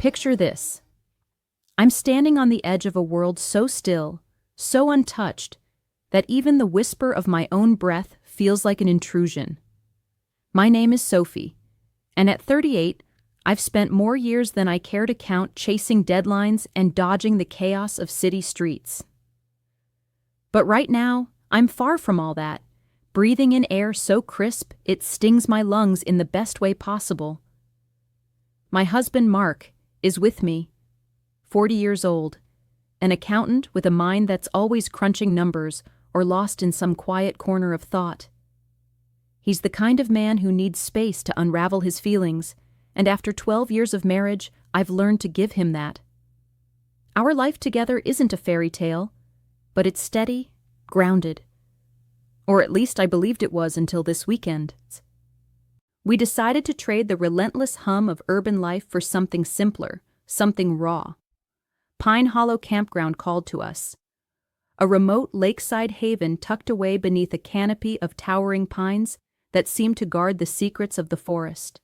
Picture this. I'm standing on the edge of a world so still, so untouched, that even the whisper of my own breath feels like an intrusion. My name is Sophie, and at 38, I've spent more years than I care to count chasing deadlines and dodging the chaos of city streets. But right now, I'm far from all that, breathing in air so crisp it stings my lungs in the best way possible. My husband, Mark, is with me, 40 years old, an accountant with a mind that's always crunching numbers or lost in some quiet corner of thought. He's the kind of man who needs space to unravel his feelings, and after 12 years of marriage, I've learned to give him that. Our life together isn't a fairy tale, but it's steady, grounded. Or at least I believed it was until this weekend. We decided to trade the relentless hum of urban life for something simpler, something raw. Pine Hollow Campground called to us. A remote lakeside haven tucked away beneath a canopy of towering pines that seemed to guard the secrets of the forest.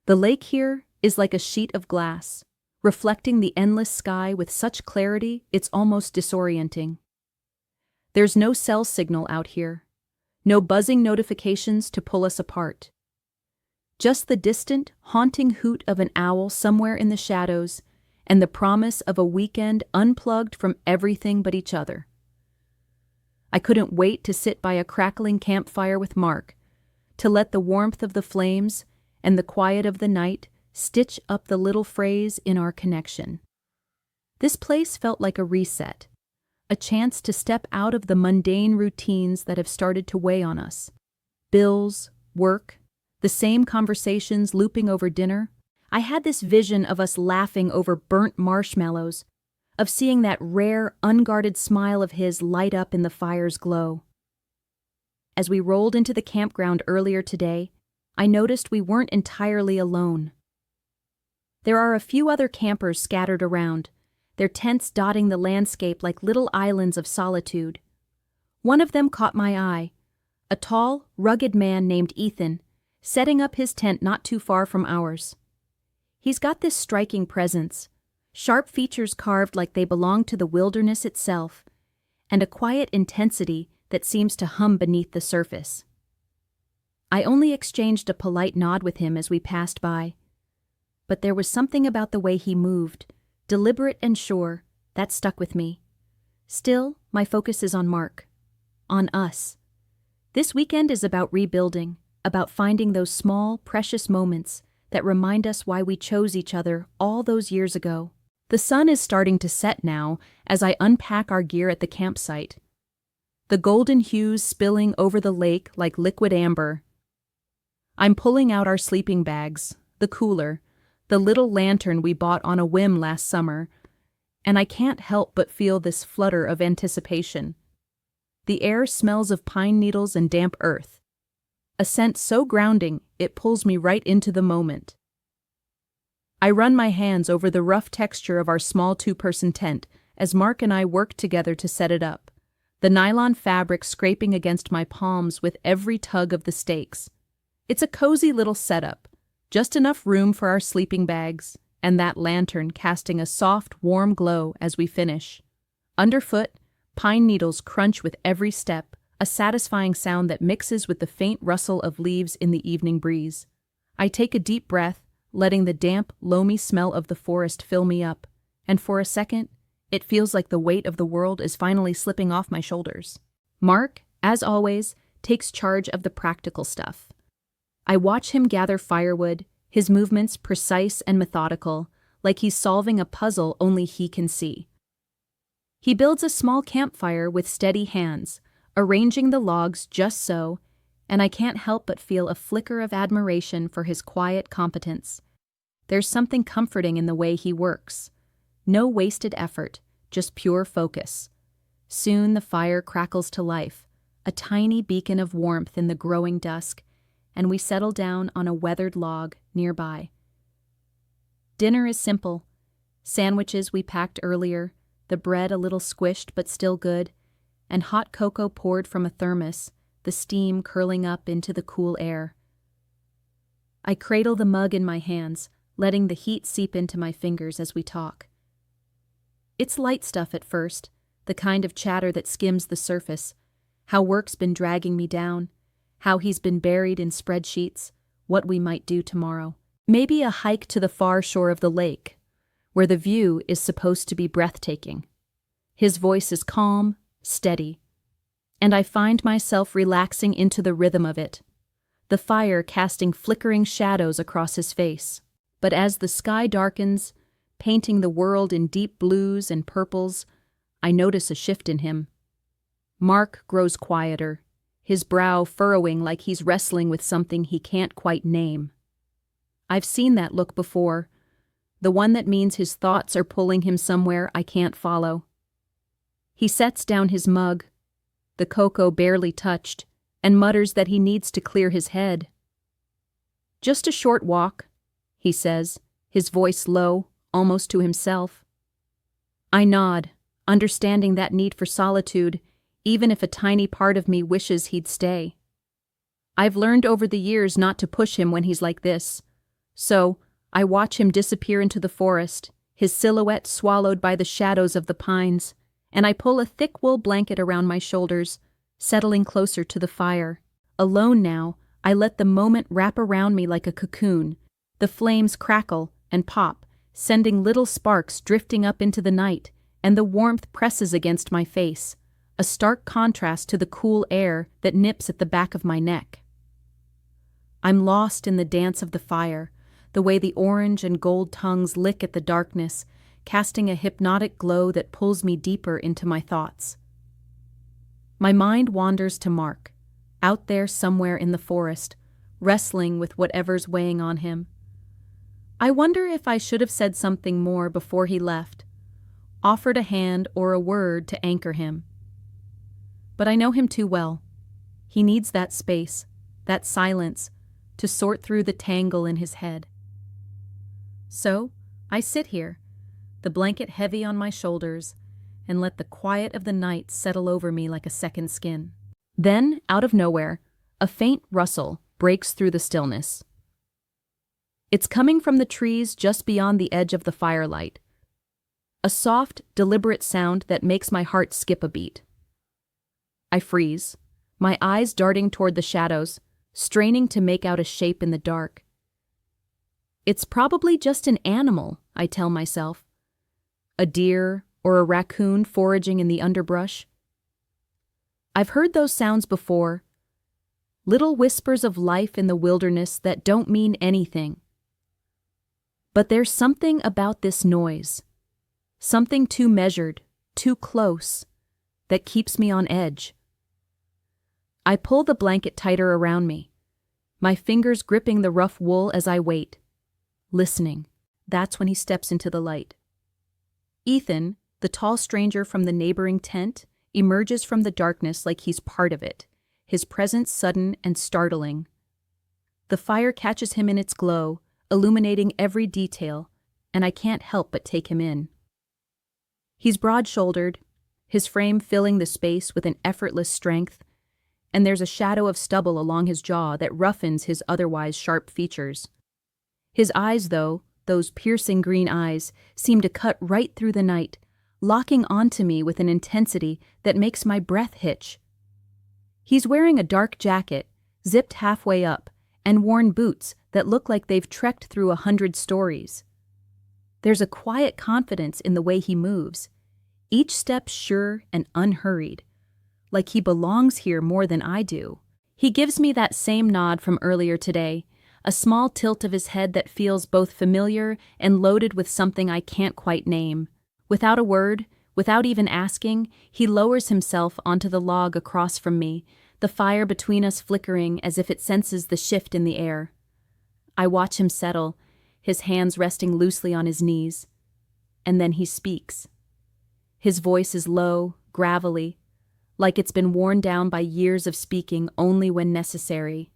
The lake here is like a sheet of glass, reflecting the endless sky with such clarity it's almost disorienting. There's no cell signal out here, no buzzing notifications to pull us apart. Just the distant, haunting hoot of an owl somewhere in the shadows and the promise of a weekend unplugged from everything but each other. I couldn't wait to sit by a crackling campfire with Mark, to let the warmth of the flames and the quiet of the night stitch up the little phrase in our connection. This place felt like a reset, a chance to step out of the mundane routines that have started to weigh on us. Bills, work, the same conversations looping over dinner. I had this vision of us laughing over burnt marshmallows, of seeing that rare, unguarded smile of his light up in the fire's glow. As we rolled into the campground earlier today, I noticed we weren't entirely alone. There are a few other campers scattered around, their tents dotting the landscape like little islands of solitude. One of them caught my eye, a tall, rugged man named Ethan, setting up his tent not too far from ours. He's got this striking presence, sharp features carved like they belong to the wilderness itself, and a quiet intensity that seems to hum beneath the surface. I only exchanged a polite nod with him as we passed by, but there was something about the way he moved, deliberate and sure, that stuck with me. Still, my focus is on Mark, on us. This weekend is about rebuilding, about finding those small, precious moments that remind us why we chose each other all those years ago. The sun is starting to set now as I unpack our gear at the campsite, the golden hues spilling over the lake like liquid amber. I'm pulling out our sleeping bags, the cooler, the little lantern we bought on a whim last summer, and I can't help but feel this flutter of anticipation. The air smells of pine needles and damp earth, a scent so grounding it pulls me right into the moment. I run my hands over the rough texture of our small two-person tent as Mark and I work together to set it up, the nylon fabric scraping against my palms with every tug of the stakes. It's a cozy little setup, just enough room for our sleeping bags, and that lantern casting a soft, warm glow as we finish. Underfoot, pine needles crunch with every step, a satisfying sound that mixes with the faint rustle of leaves in the evening breeze. I take a deep breath, letting the damp, loamy smell of the forest fill me up, and for a second, it feels like the weight of the world is finally slipping off my shoulders. Mark, as always, takes charge of the practical stuff. I watch him gather firewood, his movements precise and methodical, like he's solving a puzzle only he can see. He builds a small campfire with steady hands, arranging the logs just so, and I can't help but feel a flicker of admiration for his quiet competence. There's something comforting in the way he works. No wasted effort, just pure focus. Soon the fire crackles to life, a tiny beacon of warmth in the growing dusk, and we settle down on a weathered log nearby. Dinner is simple. Sandwiches we packed earlier, the bread a little squished but still good, and hot cocoa poured from a thermos, the steam curling up into the cool air. I cradle the mug in my hands, letting the heat seep into my fingers as we talk. It's light stuff at first, the kind of chatter that skims the surface, how work's been dragging me down, how he's been buried in spreadsheets, what we might do tomorrow. Maybe a hike to the far shore of the lake, where the view is supposed to be breathtaking. His voice is calm, steady, and I find myself relaxing into the rhythm of it, the fire casting flickering shadows across his face. But as the sky darkens, painting the world in deep blues and purples, I notice a shift in him. Mark grows quieter, his brow furrowing like he's wrestling with something he can't quite name. I've seen that look before, the one that means his thoughts are pulling him somewhere I can't follow. He sets down his mug, the cocoa barely touched, and mutters that he needs to clear his head. "Just a short walk," he says, his voice low, almost to himself. I nod, understanding that need for solitude, even if a tiny part of me wishes he'd stay. I've learned over the years not to push him when he's like this, so I watch him disappear into the forest, his silhouette swallowed by the shadows of the pines, and I pull a thick wool blanket around my shoulders, settling closer to the fire. Alone now, I let the moment wrap around me like a cocoon. The flames crackle and pop, sending little sparks drifting up into the night, and the warmth presses against my face, a stark contrast to the cool air that nips at the back of my neck. I'm lost in the dance of the fire, the way the orange and gold tongues lick at the darkness, casting a hypnotic glow that pulls me deeper into my thoughts. My mind wanders to Mark, out there somewhere in the forest, wrestling with whatever's weighing on him. I wonder if I should have said something more before he left, offered a hand or a word to anchor him. But I know him too well. He needs that space, that silence, to sort through the tangle in his head. So, I sit here, the blanket heavy on my shoulders, and let the quiet of the night settle over me like a second skin. Then, out of nowhere, a faint rustle breaks through the stillness. It's coming from the trees just beyond the edge of the firelight. A soft, deliberate sound that makes my heart skip a beat. I freeze, my eyes darting toward the shadows, straining to make out a shape in the dark. It's probably just an animal, I tell myself. A deer or a raccoon foraging in the underbrush. I've heard those sounds before. Little whispers of life in the wilderness that don't mean anything. But there's something about this noise, something too measured, too close, that keeps me on edge. I pull the blanket tighter around me, my fingers gripping the rough wool as I wait, listening. That's when he steps into the light. Ethan, the tall stranger from the neighboring tent, emerges from the darkness like he's part of it, his presence sudden and startling. The fire catches him in its glow, illuminating every detail, and I can't help but take him in. He's broad-shouldered, his frame filling the space with an effortless strength, and there's a shadow of stubble along his jaw that roughens his otherwise sharp features. His eyes, though, those piercing green eyes, seem to cut right through the night, locking onto me with an intensity that makes my breath hitch. He's wearing a dark jacket, zipped halfway up, and worn boots that look like they've trekked through 100 stories. There's a quiet confidence in the way he moves, each step sure and unhurried, like he belongs here more than I do. He gives me that same nod from earlier today, a small tilt of his head that feels both familiar and loaded with something I can't quite name. Without a word, without even asking, he lowers himself onto the log across from me, the fire between us flickering as if it senses the shift in the air. I watch him settle, his hands resting loosely on his knees. And then he speaks. His voice is low, gravelly, like it's been worn down by years of speaking only when necessary.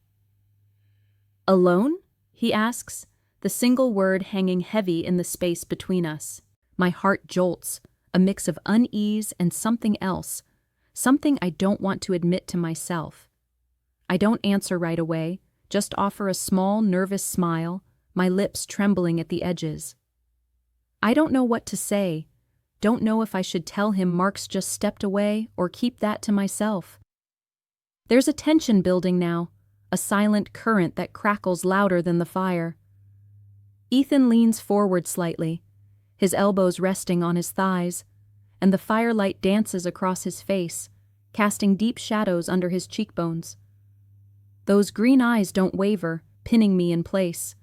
"Alone?" he asks, the single word hanging heavy in the space between us. My heart jolts, a mix of unease and something else, something I don't want to admit to myself. I don't answer right away, just offer a small, nervous smile, my lips trembling at the edges. I don't know what to say, don't know if I should tell him Mark's just stepped away or keep that to myself. There's a tension building now, a silent current that crackles louder than the fire. Ethan leans forward slightly, his elbows resting on his thighs, and the firelight dances across his face, casting deep shadows under his cheekbones. Those green eyes don't waver, pinning me in place,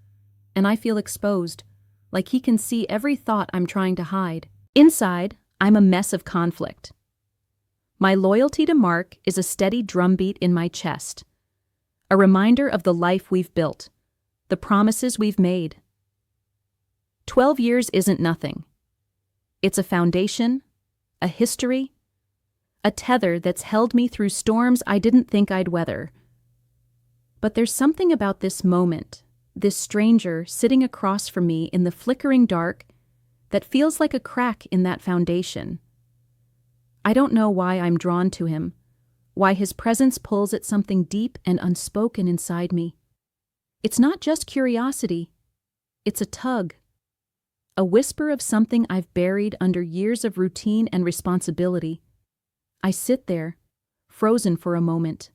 and I feel exposed, like he can see every thought I'm trying to hide. Inside, I'm a mess of conflict. My loyalty to Mark is a steady drumbeat in my chest, a reminder of the life we've built, the promises we've made. 12 years isn't nothing. It's a foundation, a history, a tether that's held me through storms I didn't think I'd weather. But there's something about this moment, this stranger sitting across from me in the flickering dark, that feels like a crack in that foundation. I don't know why I'm drawn to him, why his presence pulls at something deep and unspoken inside me. It's not just curiosity, it's a tug, a whisper of something I've buried under years of routine and responsibility. I sit there, frozen for a moment,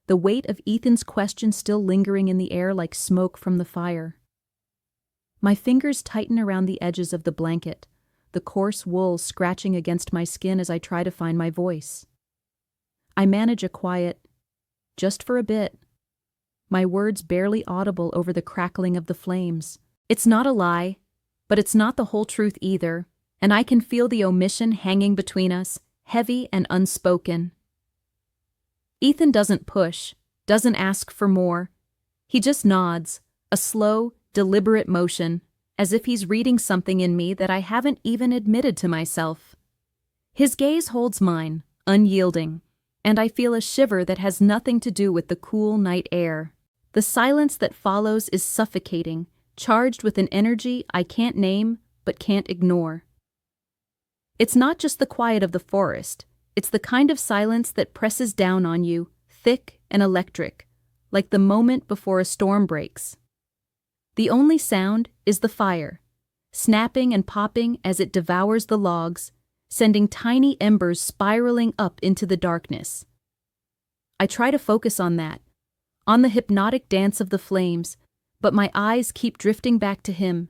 the weight of Ethan's question still lingering in the air like smoke from the fire. My fingers tighten around the edges of the blanket, the coarse wool scratching against my skin as I try to find my voice. I manage a quiet, "Just for a bit," my words barely audible over the crackling of the flames. It's not a lie, but it's not the whole truth either, and I can feel the omission hanging between us, heavy and unspoken. Ethan doesn't push, doesn't ask for more. He just nods, a slow, deliberate motion, as if he's reading something in me that I haven't even admitted to myself. His gaze holds mine, unyielding, and I feel a shiver that has nothing to do with the cool night air. The silence that follows is suffocating, charged with an energy I can't name but can't ignore. It's not just the quiet of the forest, it's the kind of silence that presses down on you, thick and electric, like the moment before a storm breaks. The only sound is the fire, snapping and popping as it devours the logs, sending tiny embers spiraling up into the darkness. I try to focus on that, on the hypnotic dance of the flames, but my eyes keep drifting back to him.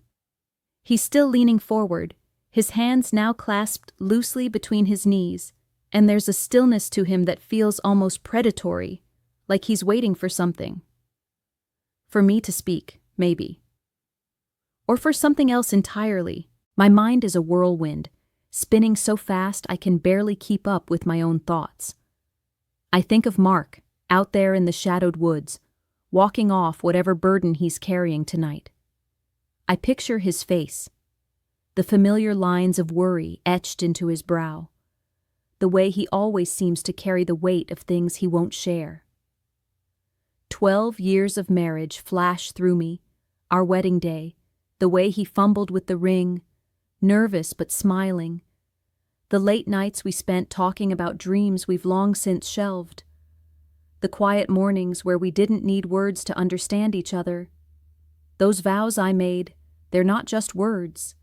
He's still leaning forward, his hands now clasped loosely between his knees, and there's a stillness to him that feels almost predatory, like he's waiting for something. For me to speak, maybe. Or for something else entirely. My mind is a whirlwind, spinning so fast I can barely keep up with my own thoughts. I think of Mark, out there in the shadowed woods, walking off whatever burden he's carrying tonight. I picture his face, the familiar lines of worry etched into his brow, the way he always seems to carry the weight of things he won't share. 12 years of marriage flash through me, our wedding day, the way he fumbled with the ring, nervous but smiling, the late nights we spent talking about dreams we've long since shelved, the quiet mornings where we didn't need words to understand each other. Those vows I made, they're not just words.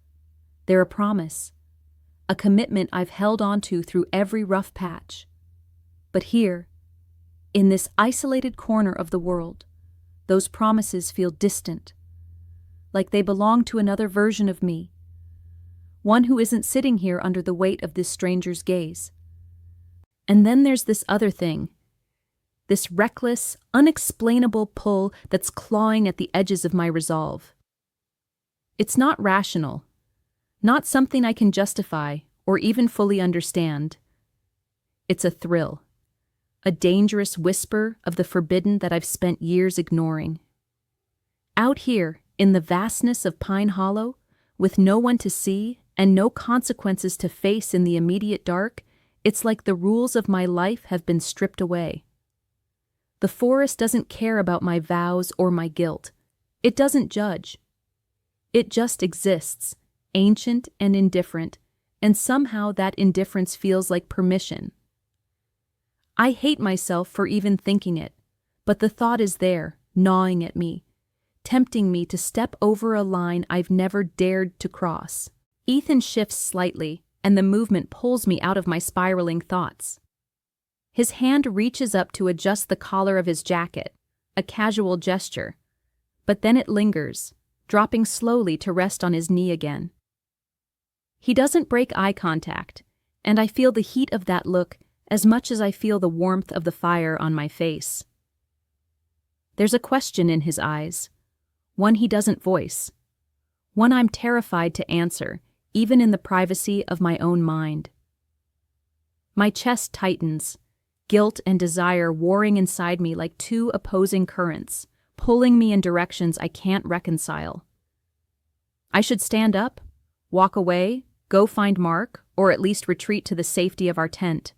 They're a promise, a commitment I've held onto through every rough patch. But here, in this isolated corner of the world, those promises feel distant, like they belong to another version of me, one who isn't sitting here under the weight of this stranger's gaze. And then there's this other thing, this reckless, unexplainable pull that's clawing at the edges of my resolve. It's not rational, not something I can justify or even fully understand. It's a thrill, a dangerous whisper of the forbidden that I've spent years ignoring. Out here, in the vastness of Pine Hollow, with no one to see and no consequences to face in the immediate dark, it's like the rules of my life have been stripped away. The forest doesn't care about my vows or my guilt. It doesn't judge. It just exists, ancient and indifferent, and somehow that indifference feels like permission. I hate myself for even thinking it, but the thought is there, gnawing at me, tempting me to step over a line I've never dared to cross. Ethan shifts slightly, and the movement pulls me out of my spiraling thoughts. His hand reaches up to adjust the collar of his jacket, a casual gesture, but then it lingers, dropping slowly to rest on his knee again. He doesn't break eye contact, and I feel the heat of that look as much as I feel the warmth of the fire on my face. There's a question in his eyes, one he doesn't voice, one I'm terrified to answer, even in the privacy of my own mind. My chest tightens, guilt and desire warring inside me like two opposing currents, pulling me in directions I can't reconcile. I should stand up, walk away, go find Mark, or at least retreat to the safety of our tent.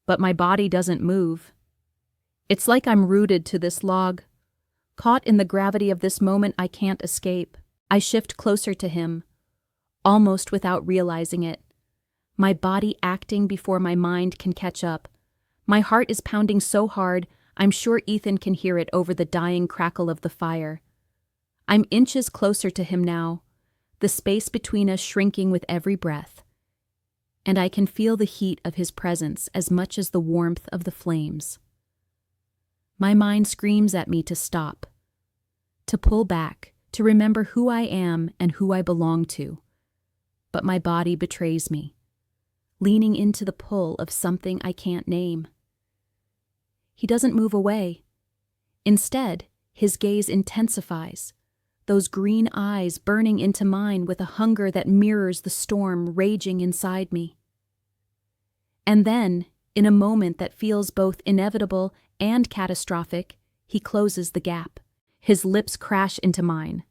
But my body doesn't move. It's like I'm rooted to this log. Caught in the gravity of this moment I can't escape. I shift closer to him, almost without realizing it. My body acting before my mind can catch up. My heart is pounding so hard, I'm sure Ethan can hear it over the dying crackle of the fire. I'm inches closer to him now, the space between us shrinking with every breath. And I can feel the heat of his presence as much as the warmth of the flames. My mind screams at me to stop, to pull back, to remember who I am and who I belong to. But my body betrays me, leaning into the pull of something I can't name. He doesn't move away. Instead, his gaze intensifies, those green eyes burning into mine with a hunger that mirrors the storm raging inside me. And then, in a moment that feels both inevitable and catastrophic, he closes the gap. His lips crash into mine,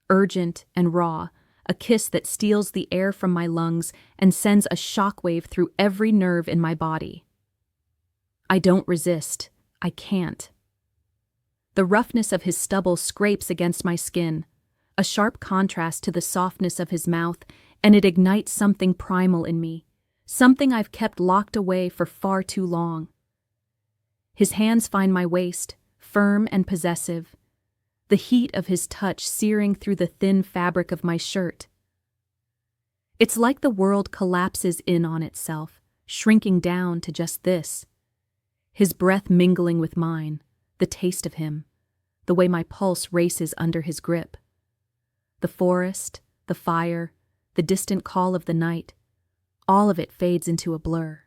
urgent and raw, a kiss that steals the air from my lungs and sends a shockwave through every nerve in my body. I don't resist. I can't. The roughness of his stubble scrapes against my skin, a sharp contrast to the softness of his mouth, and it ignites something primal in me, something I've kept locked away for far too long. His hands find my waist, firm and possessive, the heat of his touch searing through the thin fabric of my shirt. It's like the world collapses in on itself, shrinking down to just this. His breath mingling with mine, the taste of him, the way my pulse races under his grip. The forest, the fire, the distant call of the night, all of it fades into a blur.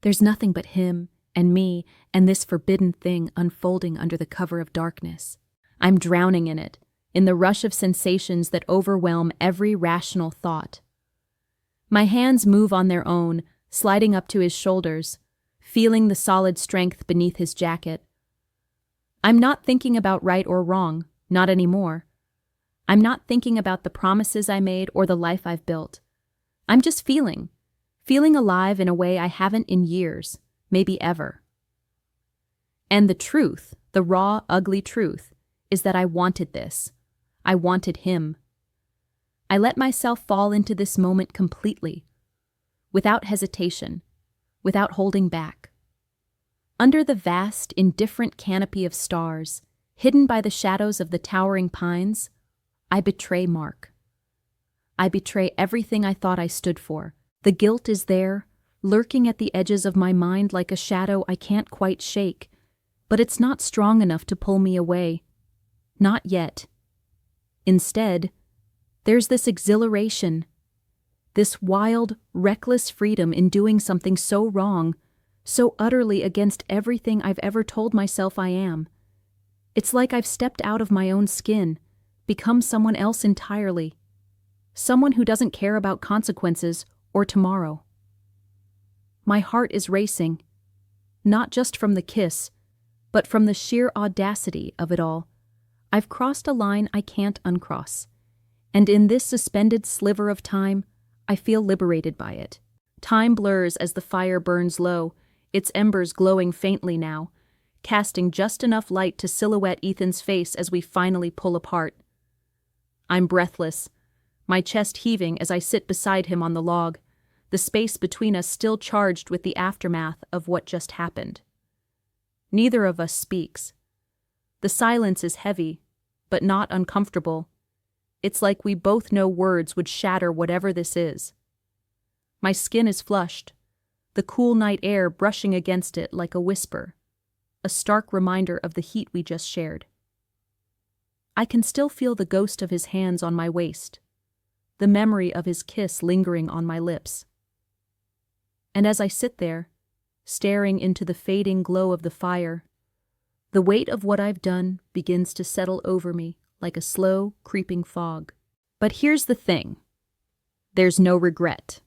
There's nothing but him and me and this forbidden thing unfolding under the cover of darkness. I'm drowning in it, in the rush of sensations that overwhelm every rational thought. My hands move on their own, sliding up to his shoulders, feeling the solid strength beneath his jacket. I'm not thinking about right or wrong, not anymore. I'm not thinking about the promises I made or the life I've built. I'm just feeling alive in a way I haven't in years, maybe ever. And the truth, the raw, ugly truth, is that I wanted this. I wanted him. I let myself fall into this moment completely, without hesitation, without holding back. Under the vast, indifferent canopy of stars, hidden by the shadows of the towering pines, I betray Mark. I betray everything I thought I stood for. The guilt is there, lurking at the edges of my mind like a shadow I can't quite shake, but it's not strong enough to pull me away. Not yet. Instead, there's this exhilaration, this wild, reckless freedom in doing something so wrong, so utterly against everything I've ever told myself I am. It's like I've stepped out of my own skin, become someone else entirely, someone who doesn't care about consequences or tomorrow. My heart is racing, not just from the kiss, but from the sheer audacity of it all. I've crossed a line I can't uncross, and in this suspended sliver of time, I feel liberated by it. Time blurs as the fire burns low, its embers glowing faintly now, casting just enough light to silhouette Ethan's face as we finally pull apart. I'm breathless, my chest heaving as I sit beside him on the log, the space between us still charged with the aftermath of what just happened. Neither of us speaks. The silence is heavy, but not uncomfortable. It's like we both know words would shatter whatever this is. My skin is flushed, the cool night air brushing against it like a whisper, a stark reminder of the heat we just shared. I can still feel the ghost of his hands on my waist, the memory of his kiss lingering on my lips. And as I sit there, staring into the fading glow of the fire, the weight of what I've done begins to settle over me like a slow, creeping fog. But here's the thing. There's no regret.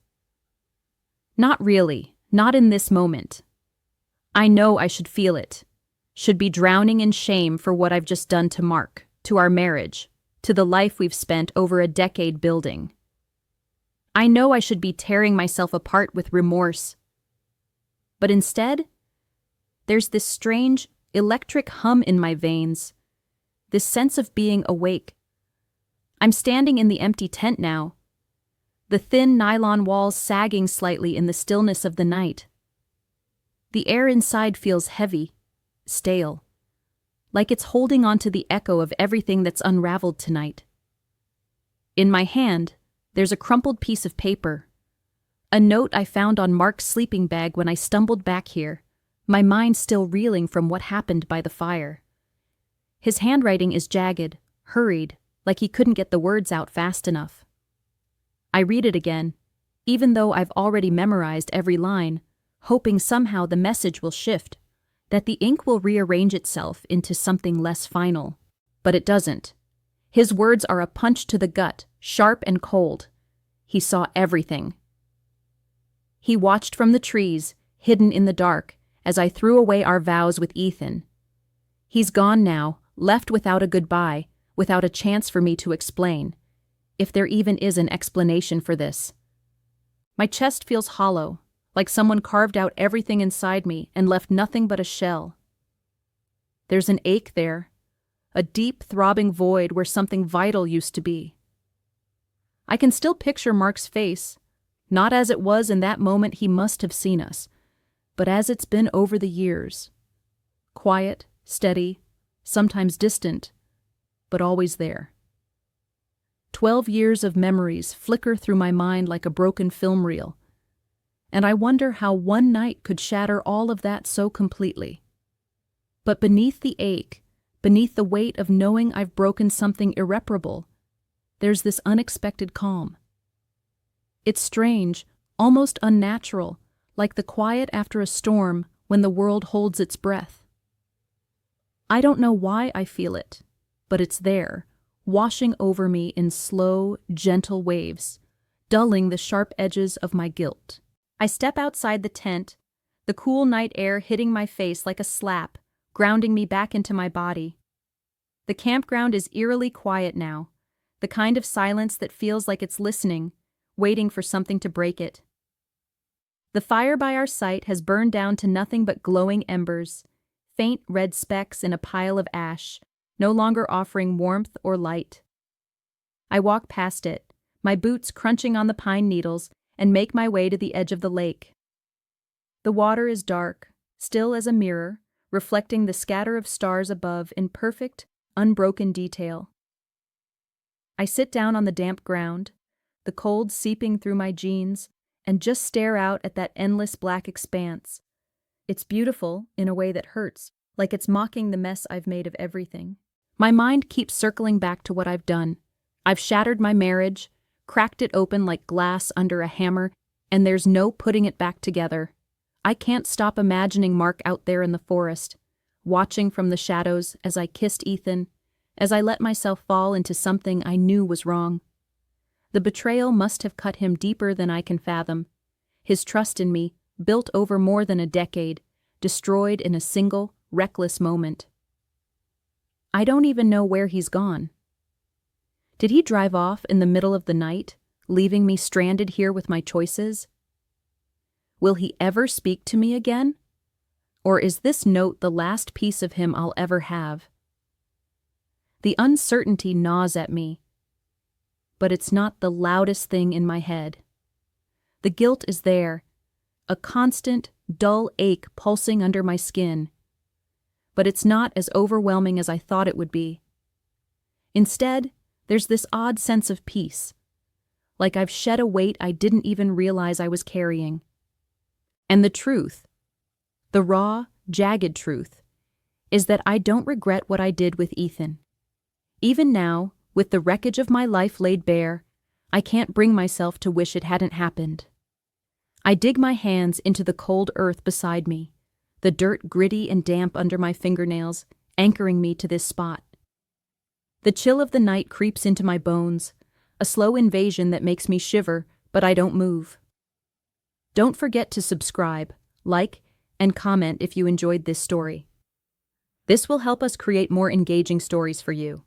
Not really, not in this moment. I know I should feel it, should be drowning in shame for what I've just done to Mark, to our marriage, to the life we've spent over a decade building. I know I should be tearing myself apart with remorse. But instead, there's this strange, electric hum in my veins, this sense of being awake. I'm standing in the empty tent now, the thin nylon walls sagging slightly in the stillness of the night. The air inside feels heavy, stale, like it's holding on to the echo of everything that's unraveled tonight. In my hand, there's a crumpled piece of paper, a note I found on Mark's sleeping bag when I stumbled back here, my mind still reeling from what happened by the fire. His handwriting is jagged, hurried, like he couldn't get the words out fast enough. I read it again, even though I've already memorized every line, hoping somehow the message will shift, that the ink will rearrange itself into something less final. But it doesn't. His words are a punch to the gut, sharp and cold. He saw everything. He watched from the trees, hidden in the dark, as I threw away our vows with Ethan. He's gone now, left without a goodbye, without a chance for me to explain, if there even is an explanation for this. My chest feels hollow, like someone carved out everything inside me and left nothing but a shell. There's an ache there, a deep, throbbing void where something vital used to be. I can still picture Mark's face, not as it was in that moment he must have seen us, but as it's been over the years. Quiet, steady, sometimes distant, but always there. 12 years of memories flicker through my mind like a broken film reel, and I wonder how one night could shatter all of that so completely. But beneath the ache, beneath the weight of knowing I've broken something irreparable, there's this unexpected calm. It's strange, almost unnatural, like the quiet after a storm when the world holds its breath. I don't know why I feel it, but it's there, washing over me in slow, gentle waves, dulling the sharp edges of my guilt. I step outside the tent, the cool night air hitting my face like a slap, grounding me back into my body. The campground is eerily quiet now, the kind of silence that feels like it's listening, waiting for something to break it. The fire by our site has burned down to nothing but glowing embers, faint red specks in a pile of ash, no longer offering warmth or light. I walk past it, my boots crunching on the pine needles, and make my way to the edge of the lake. The water is dark, still as a mirror, reflecting the scatter of stars above in perfect, unbroken detail. I sit down on the damp ground, the cold seeping through my jeans, and just stare out at that endless black expanse. It's beautiful in a way that hurts, like it's mocking the mess I've made of everything. My mind keeps circling back to what I've done. I've shattered my marriage, cracked it open like glass under a hammer, and there's no putting it back together. I can't stop imagining Mark out there in the forest, watching from the shadows as I kissed Ethan, as I let myself fall into something I knew was wrong. The betrayal must have cut him deeper than I can fathom. His trust in me, built over more than a decade, destroyed in a single, reckless moment. I don't even know where he's gone. Did he drive off in the middle of the night, leaving me stranded here with my choices? Will he ever speak to me again? Or is this note the last piece of him I'll ever have? The uncertainty gnaws at me, but it's not the loudest thing in my head. The guilt is there, a constant, dull ache pulsing under my skin, but it's not as overwhelming as I thought it would be. Instead, there's this odd sense of peace, like I've shed a weight I didn't even realize I was carrying. And the truth, the raw, jagged truth, is that I don't regret what I did with Ethan. Even now, with the wreckage of my life laid bare, I can't bring myself to wish it hadn't happened. I dig my hands into the cold earth beside me, the dirt gritty and damp under my fingernails, anchoring me to this spot. The chill of the night creeps into my bones, a slow invasion that makes me shiver, but I don't move. Don't forget to subscribe, like, and comment if you enjoyed this story. This will help us create more engaging stories for you.